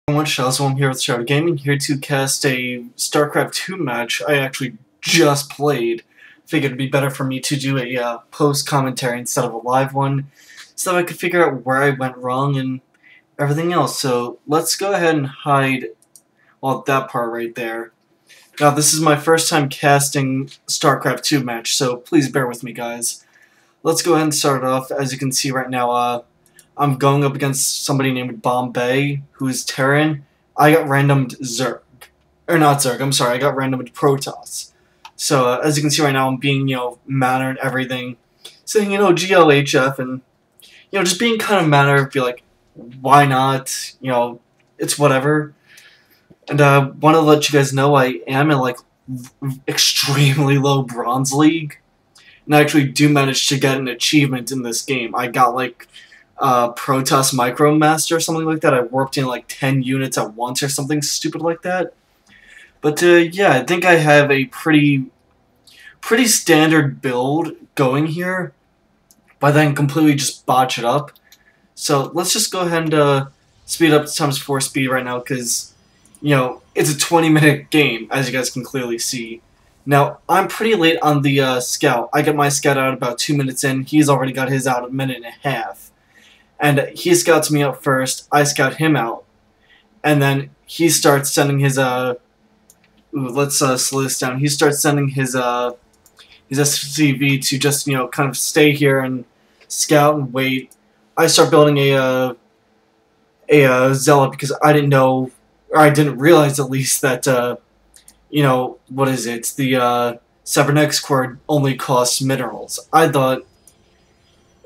Everyone, Shazzo, I'm here with Shadow Gaming, here to cast a StarCraft 2 match I actually just played. Figured it'd be better for me to do a post-commentary instead of a live one, so that I could figure out where I went wrong and everything else. So let's go ahead and hide, well, that part right there. Now, this is my first time casting StarCraft 2 match, so please bear with me, guys. Let's go ahead and start it off. As you can see right now, I'm going up against somebody named Bombay, who's Terran. I got randomed Zerg. Or not Zerg, I'm sorry, I got randomed Protoss. So, as you can see right now, I'm being, manner and everything. Saying, GLHF and, just being kind of manner, be like, why not? It's whatever. And, want to let you guys know I am in, extremely low Bronze League. And I actually do manage to get an achievement in this game. I got, Protoss Micromaster or something like that. I warped in 10 units at once or something stupid like that. But yeah, I think I have a pretty standard build going here, but then completely just botch it up. So let's just go ahead and speed up to ×4 speed right now, because it's a 20-minute game, as you guys can clearly see. Now, I'm pretty late on the scout. I get my scout out about 2 minutes in. He's already got his out a minute and a half. And he scouts me out first, I scout him out, and then he starts sending his, let's slow this down. He starts sending his SCV to just, kind of stay here and scout and wait. I start building a Zealot because I didn't know, or I didn't realize at least that, what is it? The Cybernetics Core only costs minerals. I thought,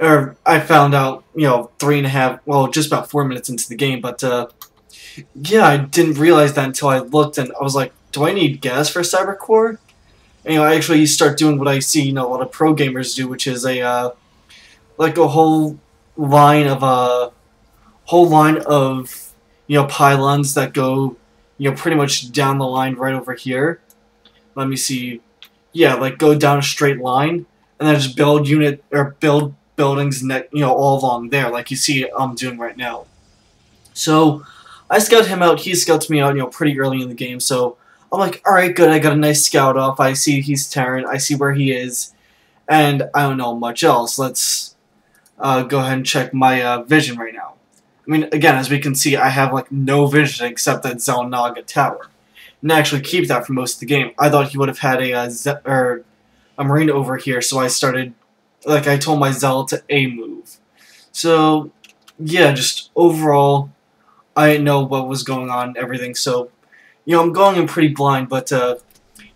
or I found out, 3.5, well, just about 4 minutes into the game, but, yeah, I didn't realize that until I looked, and I was like, do I need gas for Cyber Core? And, I actually start doing what I see, a lot of pro gamers do, which is a whole line of, pylons that go, pretty much down the line right over here. Let me see. Yeah, go down a straight line, and then just build buildings all along there, like you see I'm doing right now. So I scout him out, he scouts me out, pretty early in the game, so I'm like, alright, good, I got a nice scout off, I see he's Terran, I see where he is, and I don't know much else. Let's go ahead and check my vision right now. I mean, again, as we can see, I have no vision except that Xel'Naga tower. And I actually keep that for most of the game. I thought he would have had a Marine over here, so I started, I told my Zealot to A-move. So, yeah, just overall, I didn't know what was going on and everything, so, I'm going in pretty blind, but,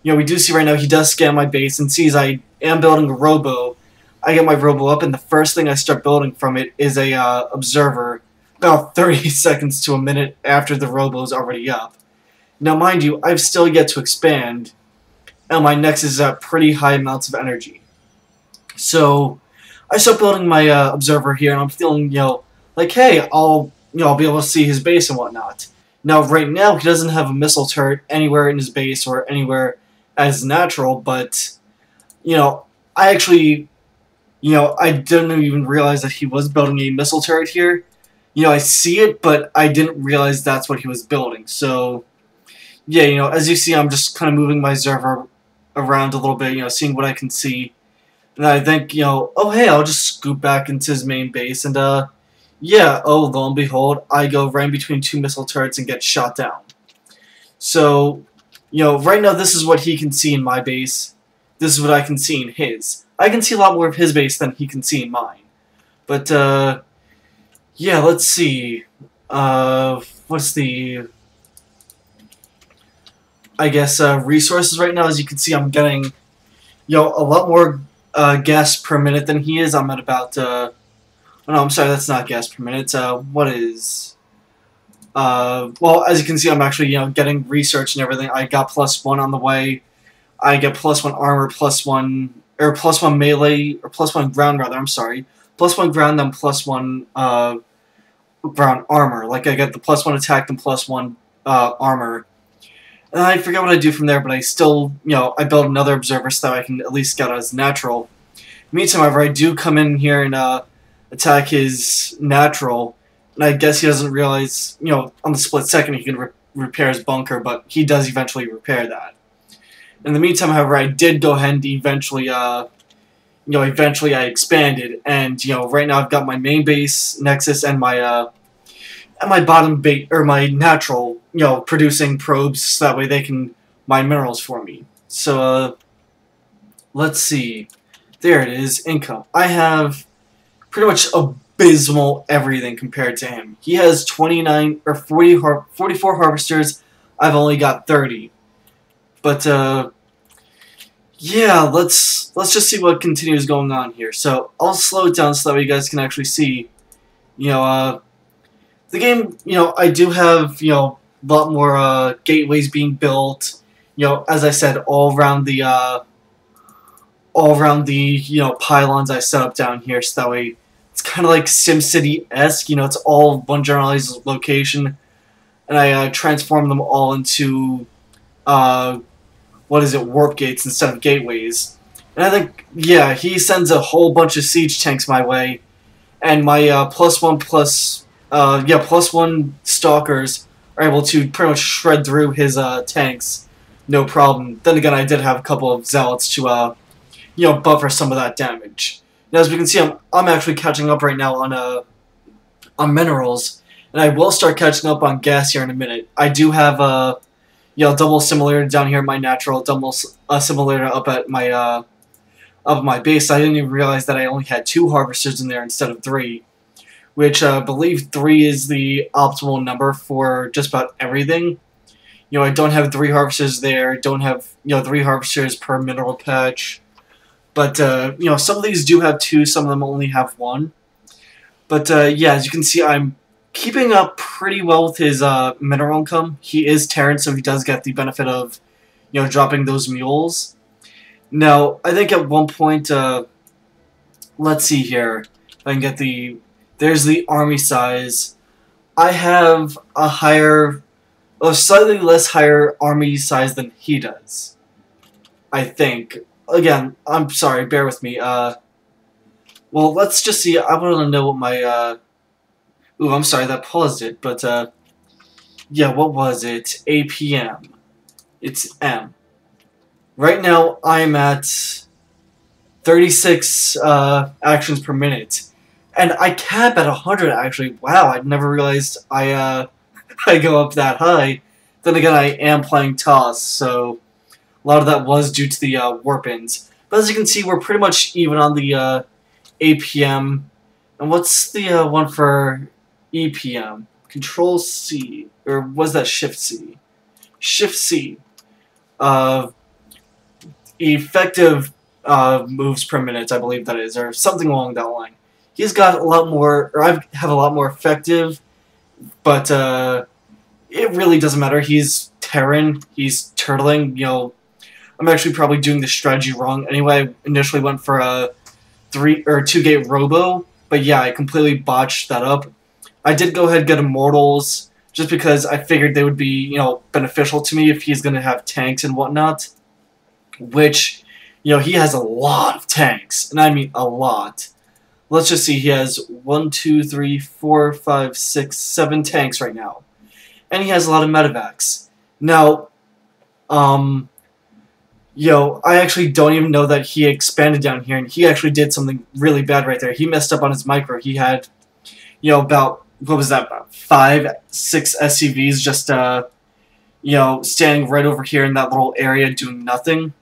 we do see right now he does scan my base and sees I am building a Robo. I get my Robo up, and the first thing I start building from it is a Observer, about 30 seconds to a minute after the Robo is already up. Now, mind you, I've still yet to expand, and my Nexus is at pretty high amounts of energy. So, I start building my Observer here, and I'm feeling, hey, I'll be able to see his base and whatnot. Now, right now, he doesn't have a missile turret anywhere in his base or anywhere as natural, but, I actually, I didn't even realize that he was building a missile turret here. I see it, but I didn't realize that's what he was building. So, yeah, as you see, I'm just kind of moving my Observer around a little bit, seeing what I can see. And I think, oh hey, I'll just scoop back into his main base, and yeah, oh, lo and behold, I go right in between two missile turrets and get shot down. So, right now this is what he can see in my base. This is what I can see in his. I can see a lot more of his base than he can see in mine. But, yeah, let's see. What's the, I guess, resources right now? As you can see, I'm getting, a lot more gas per minute than he is. I'm at about, oh no, I'm sorry, that's not gas per minute. What is, well, as you can see, I'm actually, getting research and everything. I got +1 on the way. I get +1 armor, +1, or +1 melee, or +1 ground, rather, I'm sorry. +1 ground, then +1, ground armor. I get the +1 attack, then +1, armor. And I forget what I do from there, but I still, I build another Observer so that I can at least scout as natural. Meantime, however, I do come in here and attack his natural, And I guess he doesn't realize, on the split second he can repair his bunker, but he does eventually repair that. In the meantime, however, I did go ahead and eventually, eventually I expanded, and right now I've got my main base Nexus and my bottom base or my natural, producing probes, so that way they can mine minerals for me. So let's see, there it is, income. I have pretty much abysmal everything compared to him. He has 29 or 44 harvesters. I've only got 30. But yeah, let's just see what continues going on here. So I'll slow it down so that way you guys can actually see. The game. I do have a lot more gateways being built. As I said, all around the pylons I set up down here, so that way it's kind of like SimCity-esque. It's all one generalized location, and I transform them all into warp gates instead of gateways. And I think, yeah, he sends a whole bunch of siege tanks my way, and my +1 stalkers are able to pretty much shred through his tanks, no problem. Then again, I did have a couple of zealots to buffer some of that damage. Now, as we can see, I'm actually catching up right now on minerals, and I will start catching up on gas here in a minute. I do have double simulator down here at my natural, double simulator up at my base. I didn't even realize that I only had 2 harvesters in there instead of 3, which I believe 3 is the optimal number for just about everything. I don't have 3 harvesters there. Don't have 3 harvesters per mineral patch. But some of these do have 2. Some of them only have 1. But yeah, as you can see, I'm keeping up pretty well with his mineral income. He is Terran, so he does get the benefit of, dropping those mules. Now, I think at one point, let's see here. If I can get there's the army size. I have a slightly less higher army size than he does, I think. Again, I'm sorry, bear with me. Well, let's just see. I want to know what my, ooh, I'm sorry, that paused it, but, yeah, what was it? APM. It's M. Right now, I'm at 36 actions per minute, and I cap at 100, actually. Wow, I never realized I go up that high. Then again, I am playing TOS, so a lot of that was due to the warp-ins. But as you can see, we're pretty much even on the APM. And what's the one for EPM? Control C. Or was that Shift C? Shift C. Effective moves per minute, I believe that is, or something along that line. He's got a lot more, or I have a lot more effective, but it really doesn't matter. He's Terran, he's turtling, I'm actually probably doing the strategy wrong. Anyway, I initially went for a 2 gate robo, but yeah, I completely botched that up. I did go ahead and get immortals, just because I figured they would be, beneficial to me if he's going to have tanks and whatnot. Which, he has a lot of tanks, and I mean a lot. Let's just see, he has 1, 2, 3, 4, 5, 6, 7 tanks right now. And he has a lot of medevacs. Now, I actually don't even know that he expanded down here, and he actually did something really bad right there. He messed up on his micro. He had, about, what was that, about 5, 6 SCVs just, standing right over here in that little area doing nothing.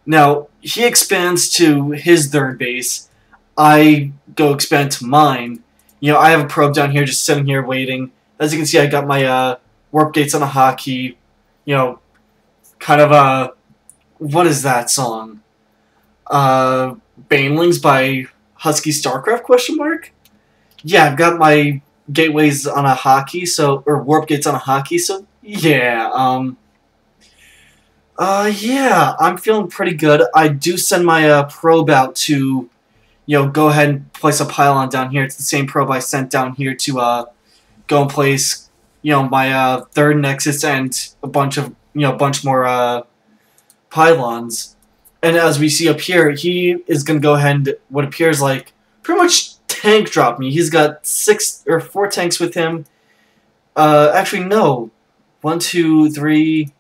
Now, he expands to his 3rd base. I go expand to mine. I have a probe down here just sitting here waiting. As you can see, I got my warp gates on a hotkey. Kind of what is that song? Banelings by Husky Starcraft, question mark? Yeah, I've got my gateways on a hotkey, or warp gates on a hotkey, so yeah, yeah, I'm feeling pretty good. I do send my probe out to, go ahead and place a pylon down here. It's the same probe I sent down here to go and place, my 3rd Nexus and a bunch more pylons. And as we see up here, he is going to go ahead and what appears like pretty much tank drop me. He's got 6 or 4 tanks with him. Actually, no. 1, 2, 3.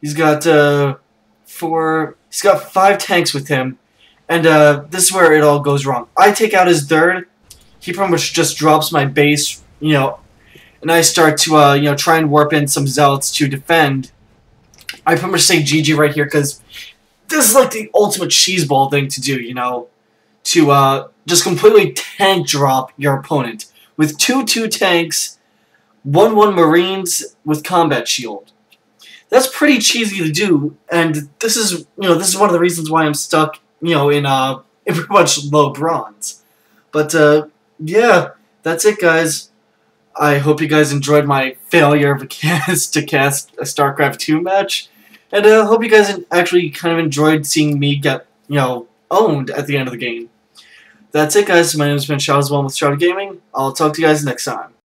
He's got 4. He's got 5 tanks with him. And this is where it all goes wrong. I take out his third. He pretty much just drops my base, and I start to, try and warp in some zealots to defend. I pretty much say GG right here because this is like the ultimate cheeseball thing to do, to just completely tank drop your opponent with 2 tanks, 1 Marines with combat shield. That's pretty cheesy to do, and this is one of the reasons why I'm stuck, in pretty much low bronze. But yeah, that's it, guys. I hope you guys enjoyed my failure of to cast a StarCraft 2 match. And I hope you guys actually kind of enjoyed seeing me get, owned at the end of the game. That's it, guys. My name has been Shazwan with Shrouded Gaming. I'll talk to you guys next time.